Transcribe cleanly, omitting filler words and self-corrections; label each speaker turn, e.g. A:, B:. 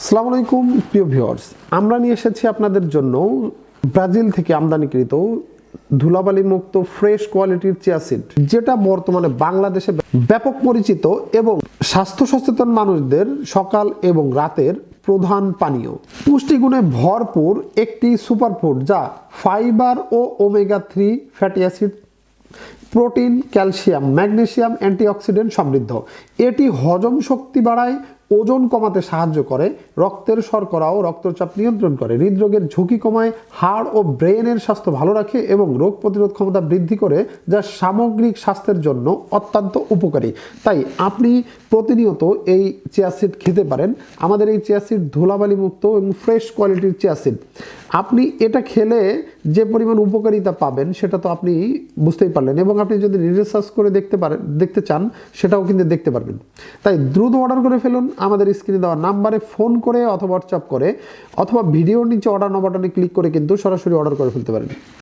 A: আসসালামু আলাইকুম প্রিয় ভিউয়ার্স, আমরা নিয়ে এসেছি আপনাদের জন্য ব্রাজিল থেকে আমদানিকৃত ধুলাবালি মুক্ত ফ্রেশ কোয়ালিটির চিয়া সিড, যেটা বর্তমানে বাংলাদেশে ব্যাপক পরিচিত এবং স্বাস্থ্য সচেতন মানুষদের সকাল এবং রাতের প্রধান পানীয়। পুষ্টিগুণে ভরপুর একটি সুপারফুড যা ফাইবার ও omega 3 fatty acid, protein, calcium, magnesium, antioxidant সমৃদ্ধ। এটি হজম শক্তি বাড়ায়, ওজন কমাতে সাহায্য করে, রক্তের শর্করা ও রক্তচাপ নিয়ন্ত্রণ করে, হৃদরোগের ঝুঁকি কমায়, হাড় ও ব্রেনের স্বাস্থ্য ভালো রাখে এবং রোগ প্রতিরোধ ক্ষমতা বৃদ্ধি করে, যা সামগ্রিক স্বাস্থ্যের জন্য অত্যন্ত উপকারী। তাই আপনি প্রতিনিয়ত এই চিয়া সিড খেতে পারেন। আমাদের এই চিয়া সিড ধুলাবালি মুক্ত এবং ফ্রেশ কোয়ালিটির চিয়া সিড। আপনি এটা খেলে যে পরিমাণ উপকারিতা পাবেন সেটা তো আপনি বুঝতেই পারলেন, এবং আপনি যদি রিসার্চ করে দেখতে চান সেটাও কিন্তু দেখতে পারবেন। তাই দ্রুত অর্ডার করে ফেলুন আমাদের স্ক্রিনে দেওয়া নাম্বারে ফোন করে অথবা হোয়াটসঅ্যাপ করে, অথবা ভিডিওর নিচে অর্ডার নাও বাটনে ক্লিক করে কিন্তু সরাসরি অর্ডার করে ফেলতে পারেন।